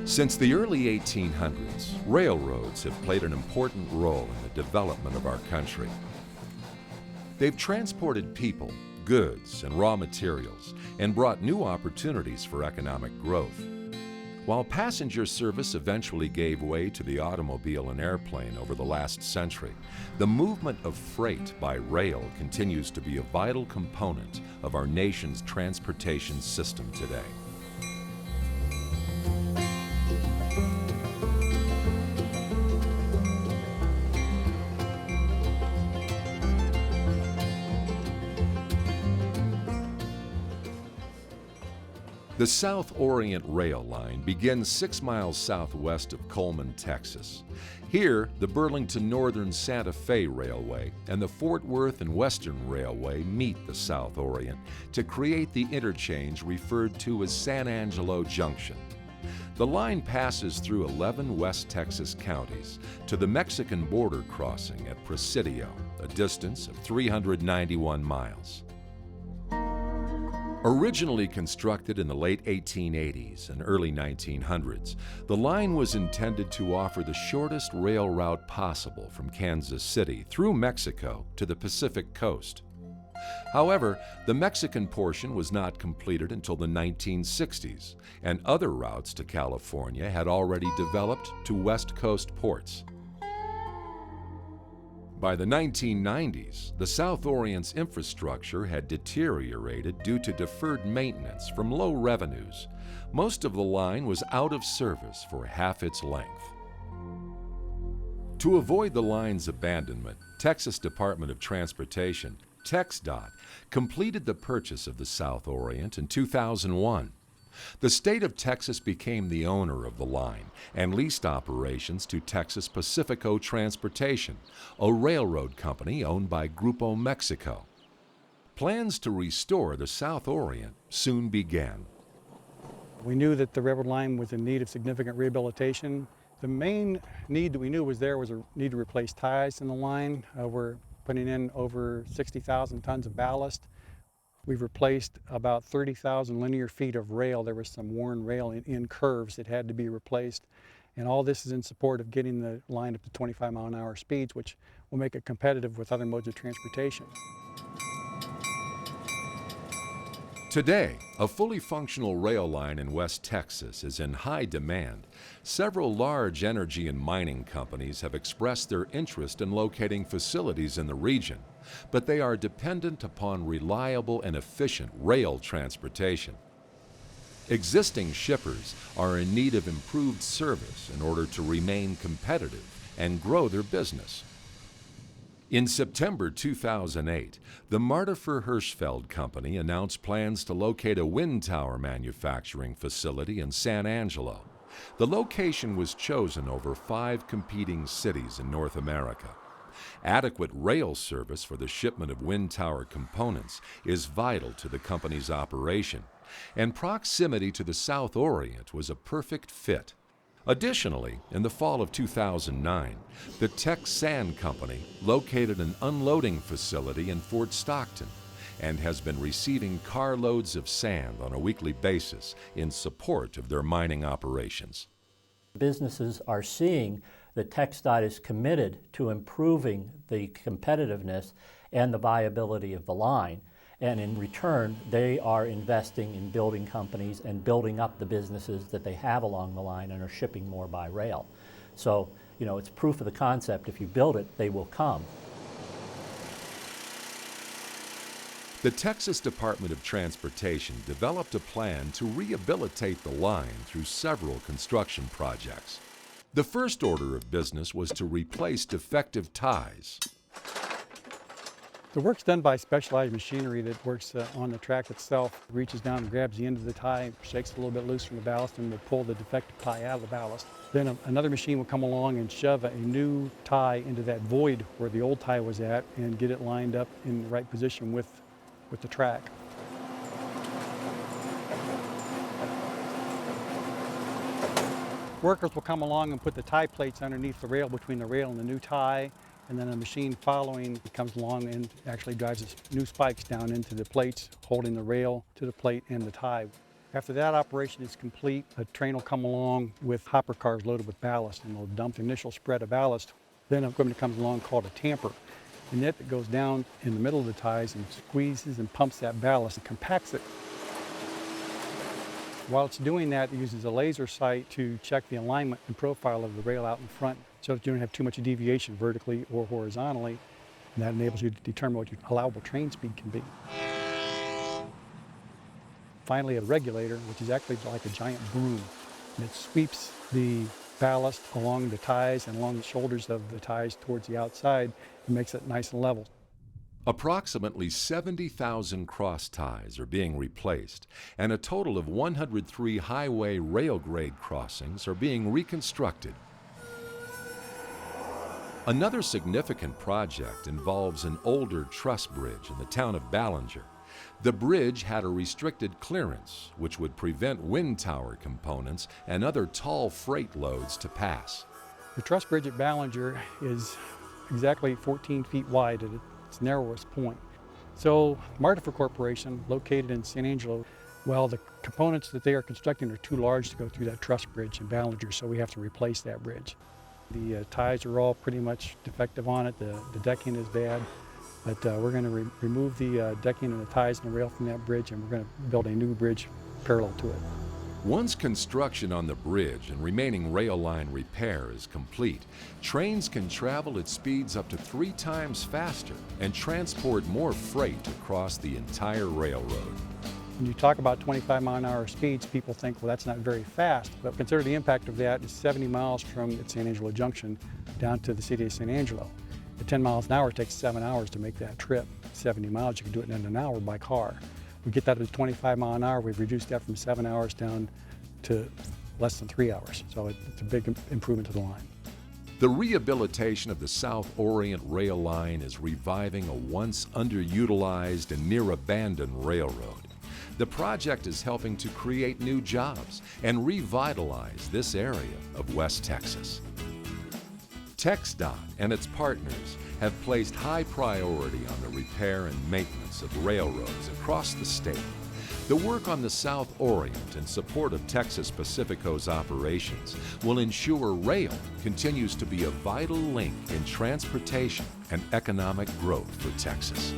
Since the early 1800s, railroads have played an important role in the development of our country. They've transported people, goods, and raw materials and brought new opportunities for economic growth. While passenger service eventually gave way to the automobile and airplane over the last century, the movement of freight by rail continues to be a vital component of our nation's transportation system today. The South Orient rail line begins 6 miles southwest of Coleman, Texas. Here, the Burlington Northern Santa Fe Railway and the Fort Worth and Western Railway meet the South Orient to create the interchange referred to as San Angelo Junction. The line passes through 11 West Texas counties to the Mexican border crossing at Presidio, a distance of 391 miles. Originally constructed in the late 1880s and early 1900s, the line was intended to offer the shortest rail route possible from Kansas City through Mexico to the Pacific coast. However, the Mexican portion was not completed until the 1960s, and other routes to California had already developed to West Coast ports. By the 1990s, the South Orient's infrastructure had deteriorated due to deferred maintenance from low revenues. Most of the line was out of service for half its length. To avoid the line's abandonment, Texas Department of Transportation, TxDOT, completed the purchase of the South Orient in 2001. The state of Texas became the owner of the line and leased operations to Texas Pacifico Transportation, a railroad company owned by Grupo Mexico. Plans to restore the South Orient soon began. We knew that the railroad line was in need of significant rehabilitation. The main need that we knew was there was a need to replace ties in the line. We're putting in over 60,000 tons of ballast. We've replaced about 30,000 linear feet of rail. There was some worn rail in curves that had to be replaced. And all this is in support of getting the line up to 25-mile-an-hour speeds, which will make it competitive with other modes of transportation. Today, a fully functional rail line in West Texas is in high demand. Several large energy and mining companies have expressed their interest in locating facilities in the region, but they are dependent upon reliable and efficient rail transportation. Existing shippers are in need of improved service in order to remain competitive and grow their business. In September 2008, the Martifer Hirschfeld Company announced plans to locate a wind tower manufacturing facility in San Angelo. The location was chosen over 5 competing cities in North America. Adequate rail service for the shipment of wind tower components is vital to the company's operation, and proximity to the South Orient was a perfect fit. Additionally, in the fall of 2009, the Tex Sand Company located an unloading facility in Fort Stockton and has been receiving carloads of sand on a weekly basis in support of their mining operations. Businesses are seeing that TxDOT is committed to improving the competitiveness and the viability of the line. And in return, they are investing in building companies and building up the businesses that they have along the line and are shipping more by rail. So, it's proof of the concept. If you build it, they will come. The Texas Department of Transportation developed a plan to rehabilitate the line through several construction projects. The first order of business was to replace defective ties. The work's done by specialized machinery that works on the track itself. It reaches down and grabs the end of the tie, shakes it a little bit loose from the ballast, and will pull the defective tie out of the ballast. Then another machine will come along and shove a new tie into that void where the old tie was at and get it lined up in the right position with the track. Workers will come along and put the tie plates underneath the rail between the rail and the new tie, and then a machine following comes along and actually drives new spikes down into the plates, holding the rail to the plate and the tie. After that operation is complete, a train will come along with hopper cars loaded with ballast, and they'll dump the initial spread of ballast. Then equipment comes along called a tamper, and it goes down in the middle of the ties and squeezes and pumps that ballast and compacts it. While it's doing that, it uses a laser sight to check the alignment and profile of the rail out in front so that you don't have too much deviation vertically or horizontally, and that enables you to determine what your allowable train speed can be. Finally, a regulator, which is actually like a giant broom, and it sweeps the ballast along the ties and along the shoulders of the ties towards the outside and makes it nice and level. Approximately 70,000 cross ties are being replaced, and a total of 103 highway rail grade crossings are being reconstructed. Another significant project involves an older truss bridge in the town of Ballinger. The bridge had a restricted clearance, which would prevent wind tower components and other tall freight loads to pass. The truss bridge at Ballinger is exactly 14 feet wide at its narrowest point. So Martifer Corporation, located in San Angelo, well, the components that they are constructing are too large to go through that truss bridge in Ballinger, so we have to replace that bridge. The ties are all pretty much defective on it. The decking is bad. But we're going to remove the decking and the ties and the rail from that bridge, and we're going to build a new bridge parallel to it. Once construction on the bridge and remaining rail line repair is complete, trains can travel at speeds up to 3 times faster and transport more freight across the entire railroad. When you talk about 25-mile-an-hour speeds, people think, well, that's not very fast. But consider the impact of that is 70 miles from San Angelo Junction down to the city of San Angelo. At 10 miles an hour, it takes 7 hours to make that trip. 70 miles, you can do it in an hour by car. We get that to 25 miles an hour, we've reduced that from 7 hours down to less than 3 hours. So it's a big improvement to the line. The rehabilitation of the South Orient rail line is reviving a once underutilized and near abandoned railroad. The project is helping to create new jobs and revitalize this area of West Texas. TxDOT and its partners have placed high priority on the repair and maintenance of railroads across the state. The work on the South Orient in support of Texas Pacifico's operations will ensure rail continues to be a vital link in transportation and economic growth for Texas.